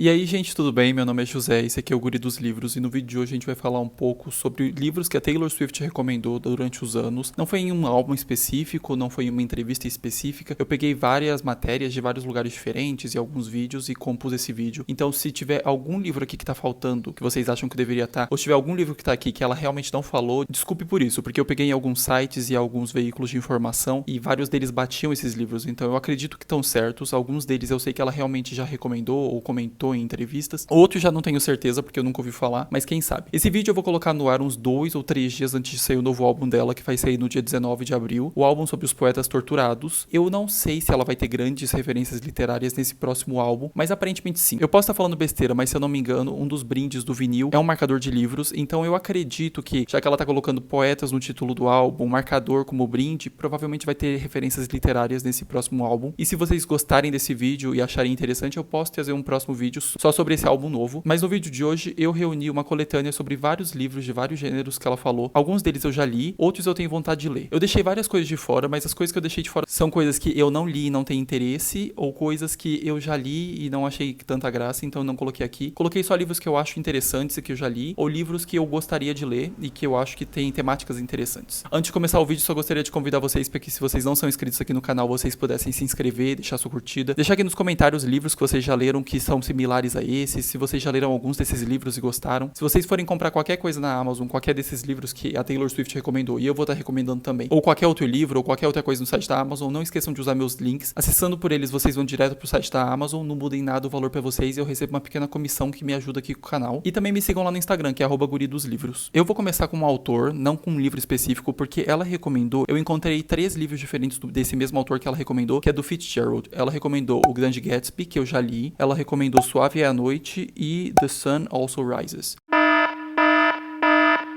E aí, gente, tudo bem? Meu nome é José, esse aqui é o Guri dos Livros, e no vídeo de hoje a gente vai falar um pouco sobre livros que a Taylor Swift recomendou durante os anos. Não foi em um álbum específico, não foi em uma entrevista específica. Eu peguei várias matérias de vários lugares diferentes e alguns vídeos e compus esse vídeo. Então, se tiver algum livro aqui que tá faltando, que vocês acham que deveria estar, ou se tiver algum livro que tá aqui que ela realmente não falou, desculpe por isso, porque eu peguei em alguns sites e alguns veículos de informação e vários deles batiam esses livros. Então, eu acredito que estão certos. Alguns deles eu sei que ela realmente já recomendou ou comentou em entrevistas. Outros já não tenho certeza, porque eu nunca ouvi falar, mas quem sabe. Esse vídeo eu vou colocar no ar uns 2 ou 3 dias antes de sair o novo álbum dela, que vai sair no dia 19 de abril. O álbum sobre os poetas torturados. Eu não sei se ela vai ter grandes referências literárias nesse próximo álbum, mas aparentemente sim. Eu posso estar falando besteira, mas se eu não me engano, um dos brindes do vinil é um marcador de livros, então eu acredito que, já que ela tá colocando poetas no título do álbum, um marcador como brinde, provavelmente vai ter referências literárias nesse próximo álbum. E se vocês gostarem desse vídeo e acharem interessante, eu posso trazer um próximo vídeo só sobre esse álbum novo. Mas no vídeo de hoje eu reuni uma coletânea sobre vários livros de vários gêneros que ela falou. Alguns deles eu já li, outros eu tenho vontade de ler. Eu deixei várias coisas de fora, mas as coisas que eu deixei de fora são coisas que eu não li e não tenho interesse, ou coisas que eu já li e não achei tanta graça, então eu não coloquei aqui. Coloquei só livros que eu acho interessantes e que eu já li, ou livros que eu gostaria de ler e que eu acho que tem temáticas interessantes. Antes de começar o vídeo, só gostaria de convidar vocês para que, se vocês não são inscritos aqui no canal, vocês pudessem se inscrever, deixar sua curtida, deixar aqui nos comentários livros que vocês já leram que são similares a esses, se vocês já leram alguns desses livros e gostaram. Se vocês forem comprar qualquer coisa na Amazon, qualquer desses livros que a Taylor Swift recomendou e eu vou estar recomendando também, ou qualquer outro livro, ou qualquer outra coisa no site da Amazon, não esqueçam de usar meus links. Acessando por eles, vocês vão direto pro site da Amazon, não mudem nada o valor pra vocês e eu recebo uma pequena comissão que me ajuda aqui com o canal. E também me sigam lá no Instagram, que é @guridosLivros. Eu vou começar com um autor, não com um livro específico, porque ela recomendou, eu encontrei 3 livros diferentes desse mesmo autor que ela recomendou, que é do Fitzgerald. Ela recomendou O Grande Gatsby, que eu já li, ela recomendou Suave é a Noite e The Sun Also Rises.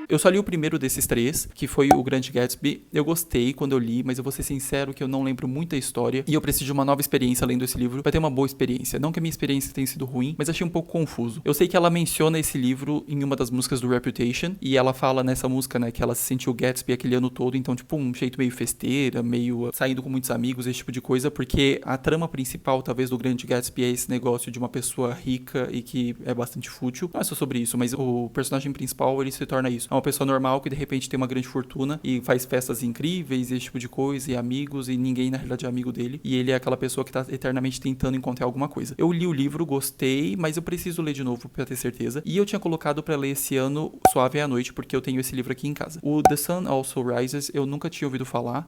Eu só li o primeiro desses 3, que foi O Grande Gatsby. Eu gostei quando eu li, mas eu vou ser sincero que eu não lembro muito a história e eu preciso de uma nova experiência lendo esse livro pra ter uma boa experiência. Não que a minha experiência tenha sido ruim, mas achei um pouco confuso. Eu sei que ela menciona esse livro em uma das músicas do Reputation e ela fala nessa música, né, que ela se sentiu Gatsby aquele ano todo, então tipo um jeito meio festeira, meio saindo com muitos amigos, esse tipo de coisa, porque a trama principal, talvez, do Grande Gatsby é esse negócio de uma pessoa rica e que é bastante fútil. Não é só sobre isso, mas o personagem principal, ele se torna isso. É uma pessoa normal que de repente tem uma grande fortuna e faz festas incríveis, esse tipo de coisa, e amigos, e ninguém na realidade é amigo dele, e ele é aquela pessoa que tá eternamente tentando encontrar alguma coisa. Eu li o livro, gostei, mas eu preciso ler de novo pra ter certeza, e eu tinha colocado pra ler esse ano Suave é a Noite, porque eu tenho esse livro aqui em casa. O The Sun Also Rises eu nunca tinha ouvido falar.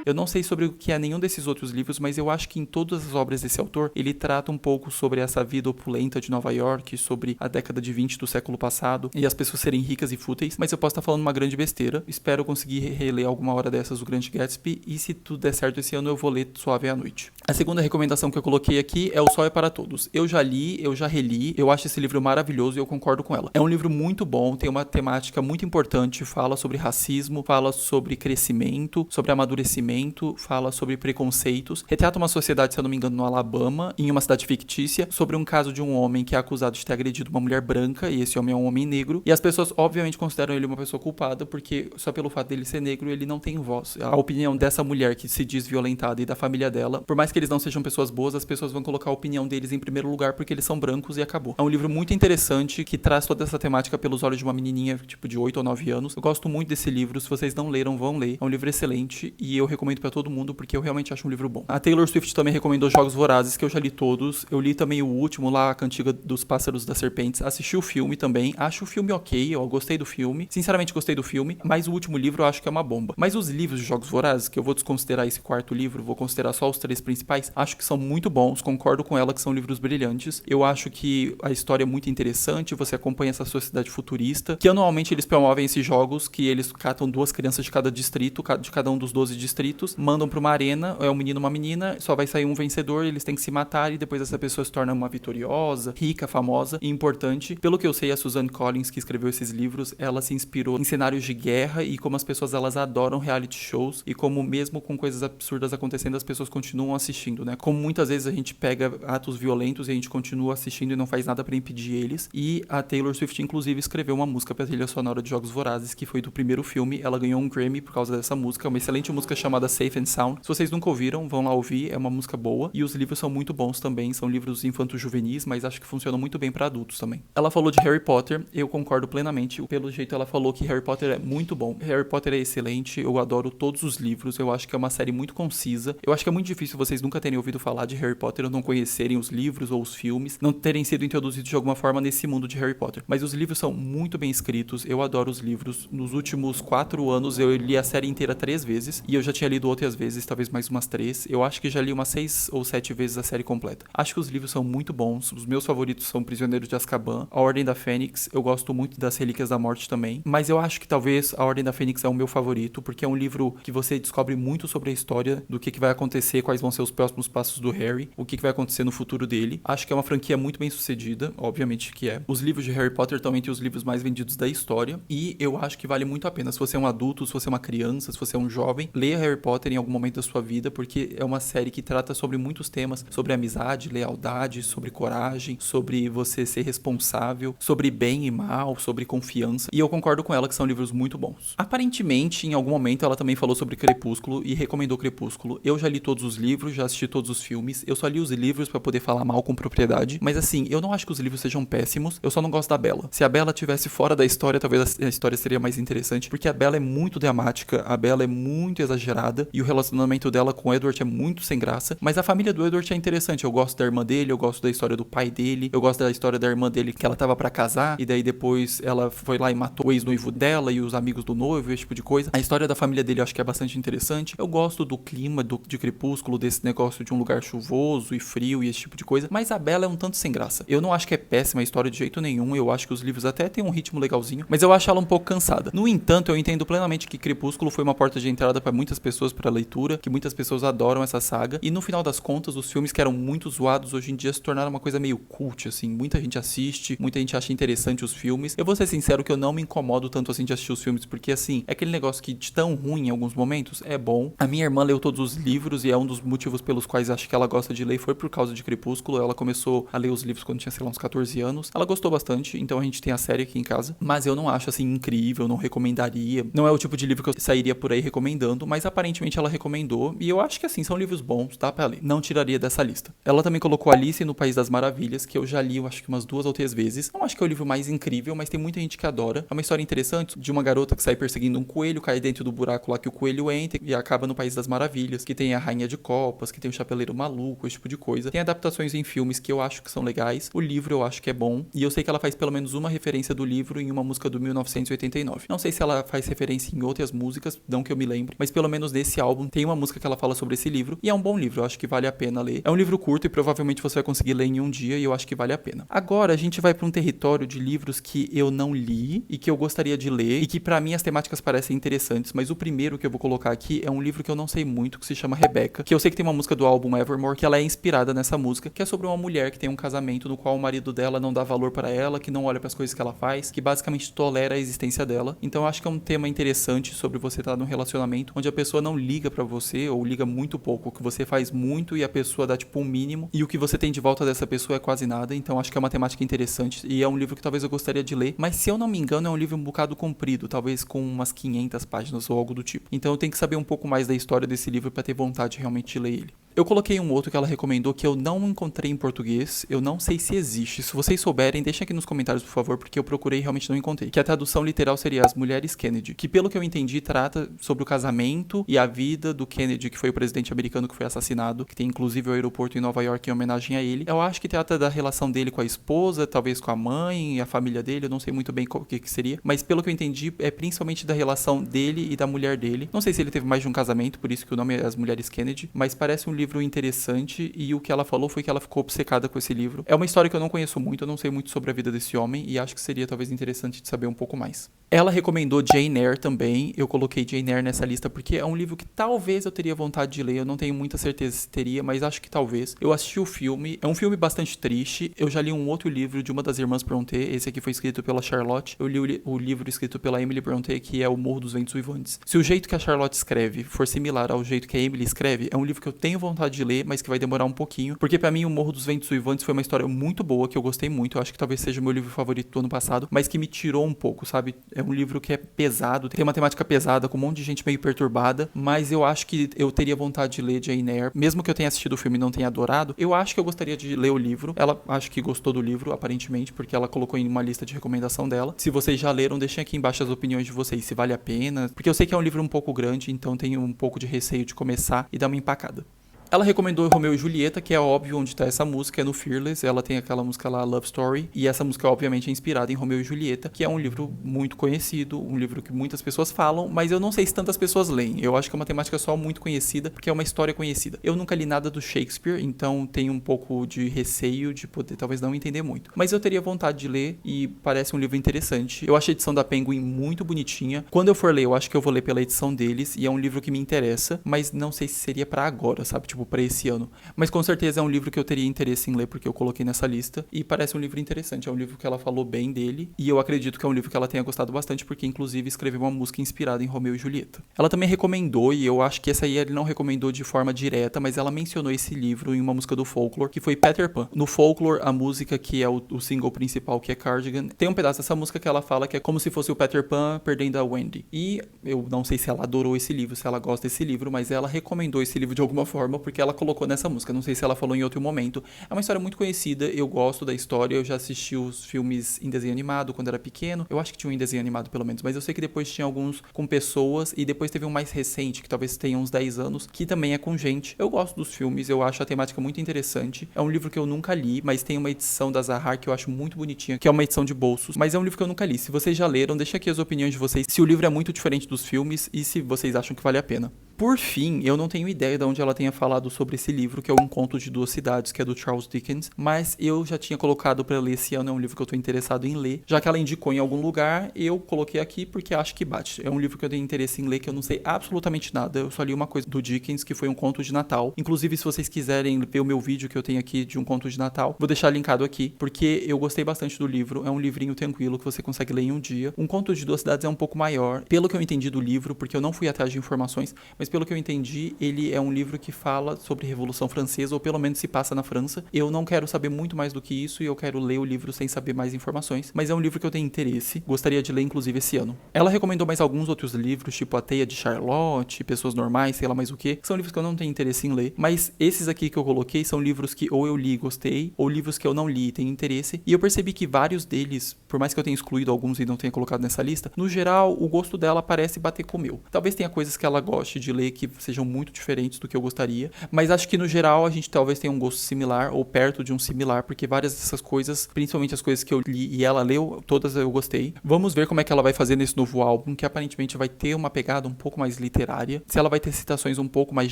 Eu não sei sobre o que é nenhum desses outros livros, mas eu acho que em todas as obras desse autor, ele trata um pouco sobre essa vida opulenta de Nova York, sobre a década de 20 do século passado, e as pessoas serem ricas e fúteis, mas eu posso estar falando uma grande besteira. Espero conseguir reler alguma hora dessas o Grande Gatsby, e se tudo der certo esse ano, eu vou ler Suave à Noite. A segunda recomendação que eu coloquei aqui é O Sol é para Todos. Eu já li, eu já reli, eu acho esse livro maravilhoso e eu concordo com ela. É um livro muito bom, tem uma temática muito importante, fala sobre racismo, fala sobre crescimento, sobre amadurecimento, fala sobre preconceitos, retrata uma sociedade, se eu não me engano, no Alabama, em uma cidade fictícia, sobre um caso de um homem que é acusado de ter agredido uma mulher branca, e esse homem é um homem negro, e as pessoas obviamente consideram ele uma pessoa culpada, porque só pelo fato dele ser negro, ele não tem voz. A opinião dessa mulher que se diz violentada e da família dela, por mais que eles não sejam pessoas boas, as pessoas vão colocar a opinião deles em primeiro lugar porque eles são brancos e acabou. É um livro muito interessante, que traz toda essa temática pelos olhos de uma menininha, tipo, de 8 ou 9 anos. Eu gosto muito desse livro, se vocês não leram, vão ler. É um livro excelente, e eu recomendo pra todo mundo, porque eu realmente acho um livro bom. A Taylor Swift também recomendou Jogos Vorazes, que eu já li todos. Eu li também o último lá, A Cantiga dos Pássaros das Serpentes. Assisti o filme também. Acho o filme ok, eu gostei do filme. Sinceramente gostei do filme, mas o último livro eu acho que é uma bomba. Mas os livros de Jogos Vorazes, que eu vou desconsiderar esse quarto livro, vou considerar só os 3 principais, acho que são muito bons. Concordo com ela que são livros brilhantes. Eu acho que a história é muito interessante, você acompanha essa sociedade futurista, que anualmente eles promovem esses jogos, que eles catam 2 crianças de cada distrito, de cada um dos 12 distritos, mandam pra uma arena, é um menino e uma menina, só vai sair um vencedor, eles têm que se matar e depois essa pessoa se torna uma vitoriosa, rica, famosa e importante. Pelo que eu sei, a Suzanne Collins, que escreveu esses livros, ela se inspirou em cenários de guerra e como as pessoas, elas adoram reality shows e como mesmo com coisas absurdas acontecendo, as pessoas continuam assistindo, né? Como muitas vezes a gente pega atos violentos e a gente continua assistindo e não faz nada pra impedir eles. E a Taylor Swift, inclusive, escreveu uma música pra trilha sonora de Jogos Vorazes, que foi do primeiro filme. Ela ganhou um Grammy por causa dessa música, uma excelente música chamada chamada Safe and Sound. Se vocês nunca ouviram, vão lá ouvir, é uma música boa. E os livros são muito bons também, são livros infanto-juvenis, mas acho que funcionam muito bem pra adultos também. Ela falou de Harry Potter, eu concordo plenamente. Pelo jeito ela falou que Harry Potter é muito bom. Harry Potter é excelente, eu adoro todos os livros, eu acho que é uma série muito concisa. Eu acho que é muito difícil vocês nunca terem ouvido falar de Harry Potter ou não conhecerem os livros ou os filmes, não terem sido introduzidos de alguma forma nesse mundo de Harry Potter. Mas os livros são muito bem escritos, eu adoro os livros. Nos últimos 4 anos eu li a série inteira 3 vezes, e eu já tinha lido outras vezes, talvez mais umas 3. Eu acho que já li umas 6 ou 7 vezes a série completa. Acho que os livros são muito bons, os meus favoritos são Prisioneiro de Azkaban, A Ordem da Fênix, eu gosto muito das Relíquias da Morte também, mas eu acho que talvez A Ordem da Fênix é o meu favorito, porque é um livro que você descobre muito sobre a história, do que vai acontecer, quais vão ser os próximos passos do Harry, o que vai acontecer no futuro dele. Acho que é uma franquia muito bem sucedida, obviamente que é. Os livros de Harry Potter estão entre os livros mais vendidos da história, e eu acho que vale muito a pena. Se você é um adulto, se você é uma criança, se você é um jovem, leia Harry Potter em algum momento da sua vida, porque é uma série que trata sobre muitos temas, sobre amizade, lealdade, sobre coragem, sobre você ser responsável, sobre bem e mal, sobre confiança, e eu concordo com ela que são livros muito bons. Aparentemente, em algum momento, ela também falou sobre Crepúsculo e recomendou Crepúsculo. Eu já li todos os livros, já assisti todos os filmes, eu só li os livros pra poder falar mal com propriedade, mas assim, eu não acho que os livros sejam péssimos, eu só não gosto da Bella. Se a Bella tivesse fora da história, talvez a história seria mais interessante, porque a Bella é muito dramática, a Bella é muito exagerada, e o relacionamento dela com o Edward é muito sem graça, mas a família do Edward é interessante. Eu gosto da irmã dele, eu gosto da história do pai dele, eu gosto da história da irmã dele, que ela tava pra casar, e daí depois ela foi lá e matou o ex-noivo dela e os amigos do noivo, esse tipo de coisa. A história da família dele eu acho que é bastante interessante. Eu gosto do clima de Crepúsculo, desse negócio de um lugar chuvoso e frio e esse tipo de coisa, mas a Bella é um tanto sem graça. Eu não acho que é péssima a história de jeito nenhum, eu acho que os livros até têm um ritmo legalzinho, mas eu acho ela um pouco cansada. No entanto, eu entendo plenamente que Crepúsculo foi uma porta de entrada pra muitas pessoas pra leitura, que muitas pessoas adoram essa saga, e no final das contas, os filmes que eram muito zoados hoje em dia se tornaram uma coisa meio cult, assim, muita gente assiste, muita gente acha interessante os filmes. Eu vou ser sincero que eu não me incomodo tanto assim de assistir os filmes, porque assim, é aquele negócio que de tão ruim em alguns momentos, é bom. A minha irmã leu todos os livros e é um dos motivos pelos quais acho que ela gosta de ler foi por causa de Crepúsculo. Ela começou a ler os livros quando tinha, sei lá, uns 14 anos. Ela gostou bastante, então a gente tem a série aqui em casa, mas eu não acho assim incrível, não recomendaria. Não é o tipo de livro que eu sairia por aí recomendando, mas aparentemente ela recomendou, e eu acho que assim, são livros bons, tá, pra ler. Não tiraria dessa lista. Ela também colocou Alice no País das Maravilhas, que eu já li, eu acho que umas 2 ou 3 vezes. Não acho que é o livro mais incrível, mas tem muita gente que adora. É uma história interessante de uma garota que sai perseguindo um coelho, cai dentro do buraco lá que o coelho entra e acaba no País das Maravilhas, que tem a Rainha de Copas, que tem o Chapeleiro Maluco, esse tipo de coisa. Tem adaptações em filmes que eu acho que são legais. O livro eu acho que é bom, e eu sei que ela faz pelo menos uma referência do livro em uma música do 1989. Não sei se ela faz referência em outras músicas, não que eu me lembre, mas pelo menos nesse álbum tem uma música que ela fala sobre esse livro, e é um bom livro, eu acho que vale a pena ler. É um livro curto e provavelmente você vai conseguir ler em um dia, e eu acho que vale a pena. Agora a gente vai pra um território de livros que eu não li e que eu gostaria de ler, e que pra mim as temáticas parecem interessantes, mas o primeiro que eu vou colocar aqui é um livro que eu não sei muito, que se chama Rebecca, que eu sei que tem uma música do álbum Evermore, que ela é inspirada nessa música, que é sobre uma mulher que tem um casamento no qual o marido dela não dá valor pra ela, que não olha pras coisas que ela faz, que basicamente tolera a existência dela. Então eu acho que é um tema interessante sobre você estar num relacionamento onde a pessoa não liga pra você, ou liga muito pouco, o que você faz muito e a pessoa dá tipo um mínimo, e o que você tem de volta dessa pessoa é quase nada. Então acho que é uma temática interessante, e é um livro que talvez eu gostaria de ler, mas se eu não me engano é um livro um bocado comprido, talvez com umas 500 páginas ou algo do tipo. Então eu tenho que saber um pouco mais da história desse livro pra ter vontade realmente de ler ele. Eu coloquei um outro que ela recomendou que eu não encontrei em português, eu não sei se existe. Se vocês souberem, deixem aqui nos comentários, por favor, porque eu procurei e realmente não encontrei. Que a tradução literal seria As Mulheres Kennedy, que pelo que eu entendi trata sobre o casamento e a vida do Kennedy, que foi o presidente americano que foi assassinado, que tem inclusive o aeroporto em Nova York em homenagem a ele. Eu acho que trata da relação dele com a esposa, talvez com a mãe e a família dele, eu não sei muito bem o que seria, mas pelo que eu entendi é principalmente da relação dele e da mulher dele. Não sei se ele teve mais de um casamento, por isso que o nome é As Mulheres Kennedy, mas parece um livro interessante, e o que ela falou foi que ela ficou obcecada com esse livro. É uma história que eu não conheço muito, eu não sei muito sobre a vida desse homem, e acho que seria talvez interessante de saber um pouco mais. Ela recomendou Jane Eyre também, eu coloquei Jane Eyre nessa lista porque é um livro que talvez eu teria vontade de ler, eu não tenho muita certeza se teria, mas acho que talvez. Eu assisti o filme, é um filme bastante triste, eu já li um outro livro de uma das irmãs Brontë, esse aqui foi escrito pela Charlotte, eu li o livro escrito pela Emily Brontë, que é O Morro dos Ventos Uivantes. Se o jeito que a Charlotte escreve for similar ao jeito que a Emily escreve, é um livro que eu tenho vontade vontade de ler, mas que vai demorar um pouquinho, porque pra mim o Morro dos Ventos Uivantes foi uma história muito boa, que eu gostei muito, eu acho que talvez seja o meu livro favorito do ano passado, mas que me tirou um pouco, sabe? É um livro que é pesado, tem uma temática pesada, com um monte de gente meio perturbada, mas eu acho que eu teria vontade de ler Jane Eyre, mesmo que eu tenha assistido o filme e não tenha adorado, eu acho que eu gostaria de ler o livro. Ela acho que gostou do livro, aparentemente, porque ela colocou em uma lista de recomendação dela. Se vocês já leram, deixem aqui embaixo as opiniões de vocês, se vale a pena, porque eu sei que é um livro um pouco grande, então tenho um pouco de receio de começar e dar uma empacada. Ela recomendou Romeu e Julieta, que é óbvio onde tá essa música, é no Fearless, ela tem aquela música lá, Love Story, e essa música obviamente é inspirada em Romeu e Julieta, que é um livro muito conhecido, um livro que muitas pessoas falam, mas eu não sei se tantas pessoas leem, eu acho que é uma temática só muito conhecida, porque é uma história conhecida. Eu nunca li nada do Shakespeare, então tenho um pouco de receio de poder talvez não entender muito, mas eu teria vontade de ler e parece um livro interessante. Eu achei a edição da Penguin muito bonitinha, quando eu for ler, eu acho que eu vou ler pela edição deles, e é um livro que me interessa, mas não sei se seria pra agora, sabe, tipo, pra esse ano. Mas com certeza é um livro que eu teria interesse em ler, porque eu coloquei nessa lista, e parece um livro interessante, é um livro que ela falou bem dele, e eu acredito que é um livro que ela tenha gostado bastante, porque inclusive escreveu uma música inspirada em Romeu e Julieta. Ela também recomendou, e eu acho que essa aí ele não recomendou de forma direta, mas ela mencionou esse livro em uma música do Folklore, que foi Peter Pan. No Folklore, a música que é o single principal, que é Cardigan, tem um pedaço dessa música que ela fala que é como se fosse o Peter Pan perdendo a Wendy. E eu não sei se ela adorou esse livro, se ela gosta desse livro, mas ela recomendou esse livro de alguma forma, porque ela colocou nessa música, não sei se ela falou em outro momento. É uma história muito conhecida, eu gosto da história, eu já assisti os filmes em desenho animado quando era pequeno, eu acho que tinha um em desenho animado pelo menos, mas eu sei que depois tinha alguns com pessoas, e depois teve um mais recente, que talvez tenha uns 10 anos, que também é com gente. Eu gosto dos filmes, eu acho a temática muito interessante, é um livro que eu nunca li, mas tem uma edição da Zahar que eu acho muito bonitinha, que é uma edição de bolsos, mas é um livro que eu nunca li. Se vocês já leram, deixa aqui as opiniões de vocês, se o livro é muito diferente dos filmes, e se vocês acham que vale a pena. Por fim, eu não tenho ideia de onde ela tenha falado sobre esse livro, que é Um Conto de Duas Cidades, que é do Charles Dickens, mas eu já tinha colocado pra ler esse ano, é um livro que eu tô interessado em ler. Já que ela indicou em algum lugar, eu coloquei aqui porque acho que bate. É um livro que eu tenho interesse em ler, que eu não sei absolutamente nada. Eu só li uma coisa do Dickens, que foi Um Conto de Natal. Inclusive, se vocês quiserem ver o meu vídeo que eu tenho aqui de Um Conto de Natal, vou deixar linkado aqui, porque eu gostei bastante do livro. É um livrinho tranquilo que você consegue ler em um dia. Um Conto de Duas Cidades é um pouco maior, pelo que eu entendi do livro, porque eu não fui atrás de informações, mas pelo que eu entendi, ele é um livro que fala sobre Revolução Francesa, ou pelo menos se passa na França. Eu não quero saber muito mais do que isso, e eu quero ler o livro sem saber mais informações, mas é um livro que eu tenho interesse, gostaria de ler inclusive esse ano. Ela recomendou mais alguns outros livros, tipo A Teia de Charlotte, Pessoas Normais, sei lá mais o que, são livros que eu não tenho interesse em ler, mas esses aqui que eu coloquei são livros que ou eu li e gostei, ou livros que eu não li e tenho interesse, e eu percebi que vários deles, por mais que eu tenha excluído alguns e não tenha colocado nessa lista, no geral, o gosto dela parece bater com o meu. Talvez tenha coisas que ela goste de ler que sejam muito diferentes do que eu gostaria, mas acho que no geral a gente talvez tenha um gosto similar ou perto de um similar, porque várias dessas coisas, principalmente as coisas que eu li e ela leu, todas eu gostei. Vamos ver como é que ela vai fazer nesse novo álbum, que aparentemente vai ter uma pegada um pouco mais literária, se ela vai ter citações um pouco mais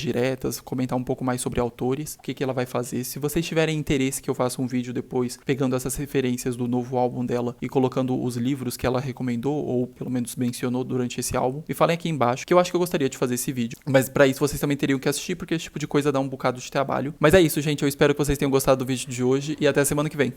diretas, comentar um pouco mais sobre autores, o que ela vai fazer. Se vocês tiverem interesse que eu faça um vídeo depois, pegando essas referências do novo álbum dela e colocando os livros que ela recomendou, ou pelo menos mencionou durante esse álbum, me falem aqui embaixo, que eu acho que eu gostaria de fazer esse vídeo. Mas pra isso vocês também teriam que assistir, porque esse tipo de coisa dá um bocado de trabalho. Mas é isso, gente, eu espero que vocês tenham gostado do vídeo de hoje, e até a semana que vem.